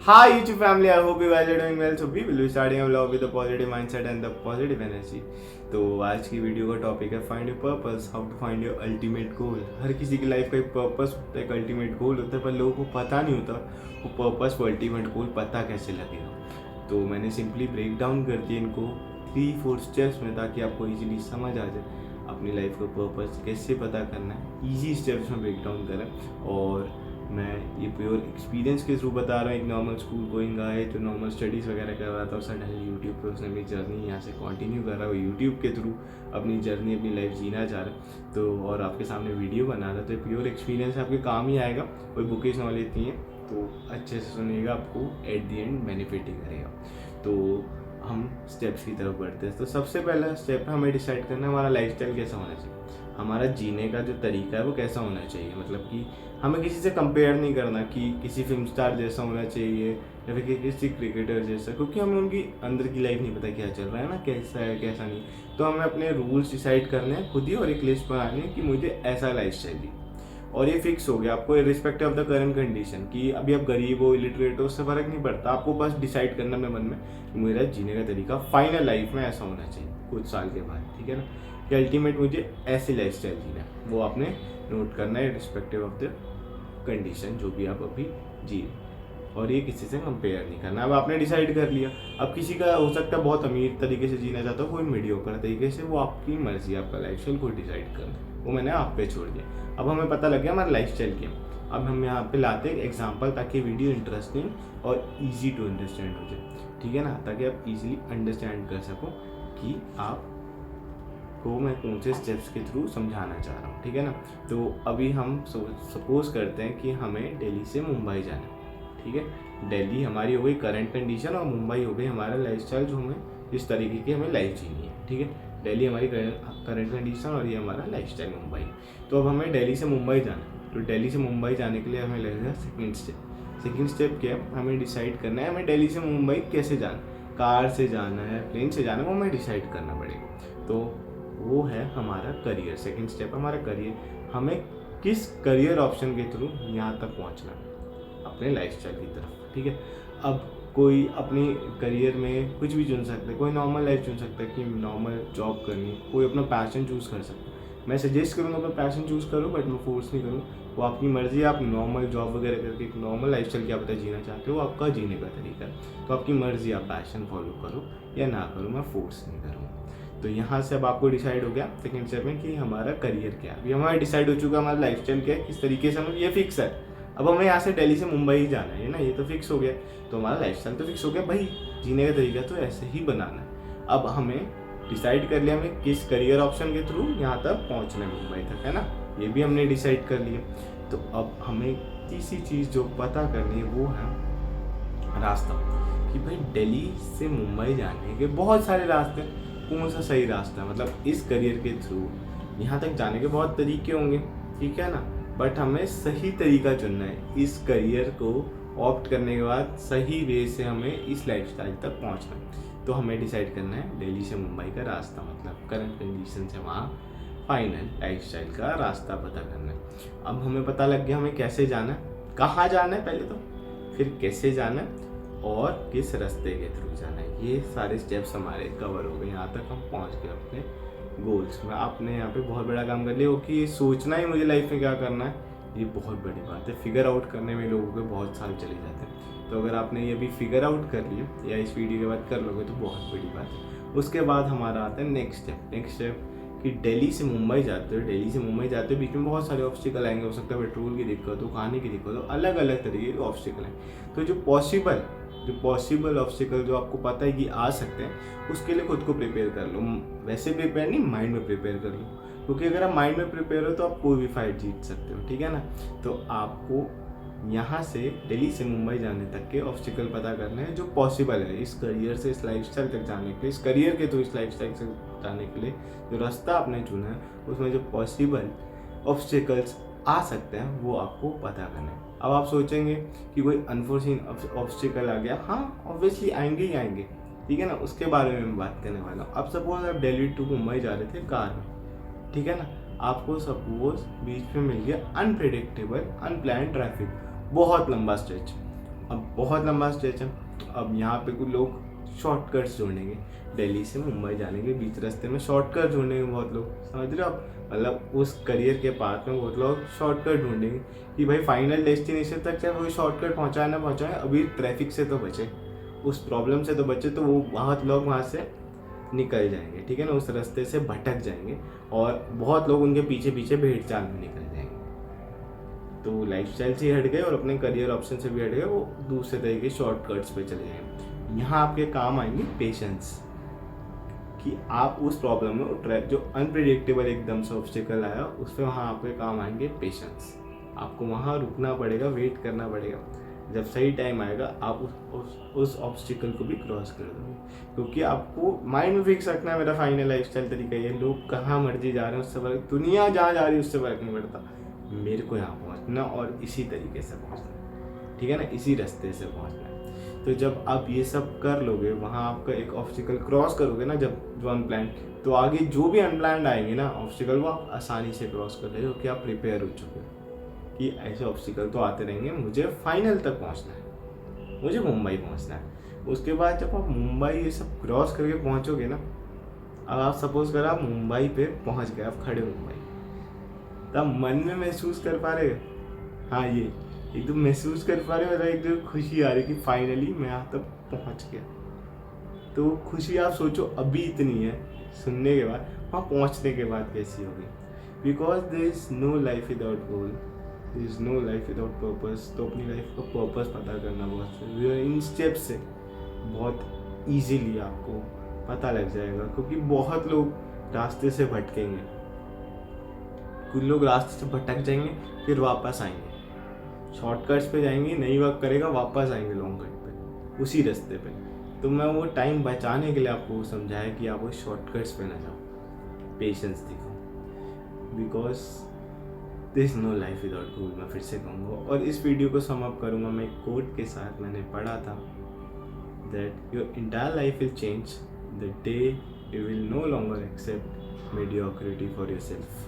Hi YouTube family, I hope you guys are doing well. So we will be starting a vlog with a positive mindset and the positive energy. तो आज की video का topic है find your purpose, how to find your ultimate goal. हर किसी की life का एक पर्पस होता है, एक अल्टीमेट गोल होता है, पर लोगों को पता नहीं होता वो पर्पस, वो अल्टीमेट गोल पता कैसे लगेगा। तो मैंने सिंपली ब्रेक डाउन कर दिया इनको 3-4 स्टेप्स में, ताकि आपको इजीली समझ आ जाए अपनी लाइफ का पर्पस कैसे पता करना है। ईजी स्टेप्स में ब्रेक डाउन करें, और मैं ये प्योर एक्सपीरियंस के थ्रू बता रहा हूँ। एक नॉर्मल स्कूल गोइंग गाय जो नॉर्मल स्टडीज़ वगैरह कर रहा था, सडनली यूट्यूब पे उसने अपनी जर्नी यहाँ से कंटिन्यू कर रहा है, वो यूट्यूब के थ्रू अपनी जर्नी, अपनी लाइफ जीना चाह रहा है। तो और आपके सामने वीडियो बना रहा है, तो प्योर एक्सपीरियंस आपके काम ही आएगा। कोई बुकिश नॉलेज नहीं है, तो अच्छे से सुनिएगा, आपको एट दी एंड बेनिफिट ही करेगा। तो हम स्टेप्स की तरफ बढ़ते हैं। तो सबसे पहला स्टेप है हमें डिसाइड करना है हमारा लाइफस्टाइल कैसा होना चाहिए, हमारा जीने का जो तरीका है वो कैसा होना चाहिए। मतलब कि हमें किसी से कंपेयर नहीं करना कि किसी फिल्म स्टार जैसा होना चाहिए या फिर किसी क्रिकेटर जैसा, क्योंकि हमें उनकी अंदर की लाइफ नहीं पता क्या चल रहा है ना, कैसा है कैसा नहीं। तो हमें अपने रूल्स डिसाइड करने हैं खुद ही, और एक लिस्ट बनानी है कि मुझे ऐसा लाइफस्टाइल चाहिए, और ये फिक्स हो गया आपको respective of the current condition. कि अभी आप गरीब हो, इलिटरेट हो, उससे फ़र्क नहीं पड़ता, आपको बस डिसाइड करना है मन में कि मेरा जीने का तरीका फाइनल लाइफ में ऐसा होना चाहिए कुछ साल के बाद, ठीक है ना, कि अल्टीमेट मुझे ऐसी लाइफस्टाइल जीना है। वो आपने नोट करना है रिस्पेक्टिव ऑफ द कंडीशन जो भी आप अभी जी, और ये किसी से कंपेयर नहीं करना। अब आपने डिसाइड कर लिया, अब किसी का हो सकता है बहुत अमीर तरीके से जीना चाहता हो, कोई मीडियोकर तरीके से, वो आपकी मर्जी, आपका लाइफस्टाइल खुद डिसाइड करना, वो मैंने आप पे छोड़ दिया। अब हमें पता लग गया हमारा लाइफस्टाइल क्या। अब हम यहाँ पे लाते हैं एग्जाम्पल, ताकि वीडियो इंटरेस्टिंग और ईजी टू अंडरस्टैंड हो जाए, ठीक है ना, ताकि आप इजीली अंडरस्टैंड कर सको कि आप को मैं कौन से स्टेप्स के थ्रू समझाना चाह रहा हूँ, ठीक है ना। तो अभी हम सपोज करते हैं कि हमें दिल्ली से मुंबई जाना है, ठीक है। दिल्ली हमारी हो गई करंट कंडीशन, और मुंबई हो गई हमारा लाइफस्टाइल, जो हमें जिस तरीके की हमें लाइफ जीनी है, ठीक है। दिल्ली हमारी करंट कंडीशन और ये हमारा लाइफस्टाइल मुंबई। तो अब हमें दिल्ली से मुंबई जाना है, तो दिल्ली से मुंबई जाने के लिए हमें लगेगा सेकेंड स्टेप। सेकेंड स्टेप क्या है, हमें डिसाइड करना है हमें दिल्ली से मुंबई कैसे जाना है, कार से जाना है, प्लेन से जाना है, वो हमें डिसाइड करना पड़ेगा। तो वो है हमारा करियर। सेकंड स्टेप हमारा करियर, हमें किस करियर ऑप्शन के थ्रू यहाँ तक पहुँचना है अपने लाइफस्टाइल की तरफ, ठीक है। अब कोई अपनी करियर में कुछ भी चुन सकता है, कोई नॉर्मल लाइफ चुन सकता है कि नॉर्मल जॉब करनी, कोई अपना पैशन चूज़ कर सकता है। मैं सजेस्ट करूँगा अपना पैशन चूज़ करो, बट मैं फोर्स नहीं करूँ, वो आपकी मर्जी है। आप नॉर्मल जॉब वगैरह करके एक नॉर्मल लाइफस्टाइल क्या पता जीना चाहते हो, आपका जीने का तरीका है, तो आपकी मर्जी, आप पैशन फॉलो करो या ना करो, मैं फोर्स नहीं करूँगा। तो यहाँ से अब आपको डिसाइड हो गया सेकेंड स्टेप में कि हमारा करियर क्या है। अभी हमारा डिसाइड हो चुका हमारा लाइफस्टाइल क्या है, किस तरीके से, हमें ये फिक्स है। अब हमें यहाँ से दिल्ली से मुंबई ही जाना है ना, ये तो फिक्स हो गया। तो हमारा लाइफस्टाइल तो फिक्स हो गया भाई, जीने का तरीका तो ऐसे ही बनाना है। अब हमें डिसाइड कर लिया हमें किस करियर ऑप्शन के थ्रू यहाँ तक पहुँचना है, मुंबई तक, है ना, ये भी हमने डिसाइड कर लिया। तो अब हमें तीसरी चीज़ जो पता करनी है वो है रास्ता, कि भाई दिल्ली से मुंबई जाने के बहुत सारे रास्ते हैं, कौन सा सही रास्ता है। मतलब इस करियर के थ्रू यहाँ तक जाने के बहुत तरीके होंगे, ठीक है ना, बट हमें सही तरीका चुनना है। इस करियर को ऑप्ट करने के बाद सही वे से हमें इस लाइफस्टाइल तक पहुँचना है। तो हमें डिसाइड करना है दिल्ली से मुंबई का रास्ता, मतलब करंट कंडीशन से वहाँ फाइनल लाइफस्टाइल का रास्ता पता करना है। अब हमें पता लग गया हमें कैसे जाना है, कहाँ जाना है पहले, तो फिर कैसे जाना है और किस रास्ते के थ्रू जाना है। ये सारे स्टेप्स हमारे कवर हो गए, यहाँ तक हम पहुँच गए अपने गोल्स में। आपने यहाँ पे बहुत बड़ा काम कर लिया हो कि सोचना ही मुझे लाइफ में क्या करना है, ये बहुत बड़ी बात है। फिगर आउट करने में लोगों के बहुत साल चले जाते हैं। तो अगर आपने ये भी फिगर आउट कर लिया या इस वीडियो के बाद कर लोगे तो बहुत बड़ी बात है। उसके बाद हमारा आता है नेक्स्ट स्टेप। नेक्स्ट स्टेप कि दिल्ली से मुंबई जाते हो, दिल्ली से मुंबई जाते हो, बीच में बहुत सारे ऑब्स्टिकल आएंगे। हो सकता है पेट्रोल की दिक्कत हो, खाने की दिक्कत हो, अलग अलग तरीके के ऑब्स्टिकल हैं। तो जो पॉसिबल ऑब्स्टिकल जो आपको पता है कि आ सकते हैं, उसके लिए खुद को प्रिपेयर कर लो। वैसे प्रिपेयर नहीं, माइंड में प्रिपेयर कर लो, क्योंकि अगर आप माइंड में प्रिपेयर हो तो आप कोई भी फाइट जीत सकते हो, ठीक है ना। तो आपको यहाँ से दिल्ली से मुंबई जाने तक के ऑब्स्टिकल पता करने हैं जो पॉसिबल है इस करियर से इस लाइफस्टाइल तक जाने के लिए, इस करियर के थ्रू इस लाइफस्टाइल से जाने के लिए जो रास्ता आपने चुना है उसमें जो पॉसिबल ऑब्स्टिकल्स आ सकते हैं वो आपको पता करना है। अब आप सोचेंगे कि कोई अनफोर्सीन ऑब्स्टिकल आ गया, हाँ ऑब्वियसली आएंगे ही आएंगे, ठीक है ना, उसके बारे में मैं बात करने वाला हूँ। अब सपोज आप दिल्ली टू मुंबई जा रहे थे कार में, ठीक है ना, आपको सपोज बीच में मिल गया अनप्रेडिक्टेबल अनप्लान ट्रैफिक, बहुत लंबा स्ट्रेच, अब बहुत लंबा स्ट्रेच है। अब यहाँ पे कुछ लोग शॉर्टकट्स ढूंढेंगे, दिल्ली से मुंबई जाने के बीच रास्ते में शॉर्टकट ढूंढेंगे बहुत लोग, समझ रहे हो आप। मतलब उस करियर के पाथ में बहुत लोग शॉर्टकट ढूंढेंगे कि भाई फाइनल डेस्टिनेशन तक चाहे वो शॉर्टकट पहुँचाए ना पहुँचाए, अभी ट्रैफिक से तो बचे, उस प्रॉब्लम से तो बचे, तो वो बहुत लोग वहाँ से निकल जाएंगे, ठीक है ना, उस रास्ते से भटक जाएंगे और बहुत लोग उनके पीछे पीछे भेड़ चाल में निकल जाएंगे। तो लाइफस्टाइल से हट गए और अपने करियर ऑप्शन से भी हट गए, वो दूसरे तरीके शॉर्टकट्स पे चले जाएंगे। यहाँ आपके काम आएंगे पेशेंस, कि आप उस प्रॉब्लम में जो अनप्रिडिक्टेबल एकदम से ऑब्स्टिकल आया उस पर वहाँ आपके काम आएंगे पेशेंस। आपको वहाँ रुकना पड़ेगा, वेट करना पड़ेगा, जब सही टाइम आएगा आप उस ऑब्स्टिकल को भी क्रॉस कर दोगे। क्योंकि आपको माइंड में फिक्स रखना है मेरा फाइनल लाइफस्टाइल तरीका ये, लोग कहाँ मर्जी जा रहे हैं उससे फर्क, दुनिया जहाँ जा रही है उससे फर्क नहीं पड़ता, मेरे को यहाँ पहुँचना और इसी तरीके से पहुँचना, ठीक है ना, इसी रास्ते से पहुँचना है। तो जब आप ये सब कर लोगे, वहाँ आपका एक ऑब्स्टिकल क्रॉस करोगे ना जब, जो अनप्लान, तो आगे जो भी अनप्लान आएंगे ना ऑब्स्टिकल, वो आप आसानी से क्रॉस कर ले, क्योंकि आप प्रिपेयर हो चुके हो कि ऐसे ऑब्स्टिकल तो आते रहेंगे, मुझे फाइनल तक पहुंचना है, मुझे मुंबई पहुंचना है। उसके बाद जब आप मुंबई ये सब क्रॉस करके पहुंचोगे ना, अब आप सपोज करो आप मुंबई पे पहुंच गए, आप खड़े हो मुंबई, तब मन में महसूस कर पा रहे हो, हाँ ये एकदम महसूस कर पा रहे हो, एकदम खुशी आ रही कि फाइनली मैं यहाँ तक पहुँच गया। तो खुशी आप सोचो अभी इतनी है सुनने के बाद, वहाँ पहुँचने के बाद कैसी होगी। Because there is no life without goal, there is no life without purpose. तो अपनी लाइफ का पर्पस पता करना बहुत जरूरी है। इन स्टेप्स से बहुत ईजीली आपको पता लग जाएगा, क्योंकि बहुत लोग रास्ते से भटकेंगे, कुछ लोग रास्ते से भटक जाएंगे फिर वापस आएंगे, शॉर्टकट्स पे जाएंगे, नहीं वर्क करेगा, वापस आएंगे लॉन्ग कट पे उसी रास्ते पे। तो मैं वो टाइम बचाने के लिए आपको समझाया कि आप वो शॉर्टकट्स पे ना जाओ, पेशेंस दिखाओ, because there is no life without goal. मैं फिर से कहूँगा, और इस वीडियो को सम अप करूँगा मैं एक कोट के साथ। मैंने पढ़ा था that your entire life will change the day you will no longer accept mediocrity for yourself.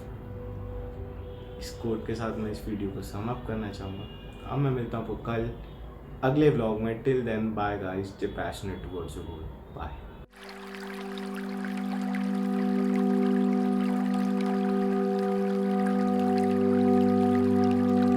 इस कोट के साथ मैं इस वीडियो को सम अप करना चाहूँगा। अब मैं मिलता हूँ आपको कल अगले व्लॉग में। Till then bye guys, stay passionate towards your goal. Bye.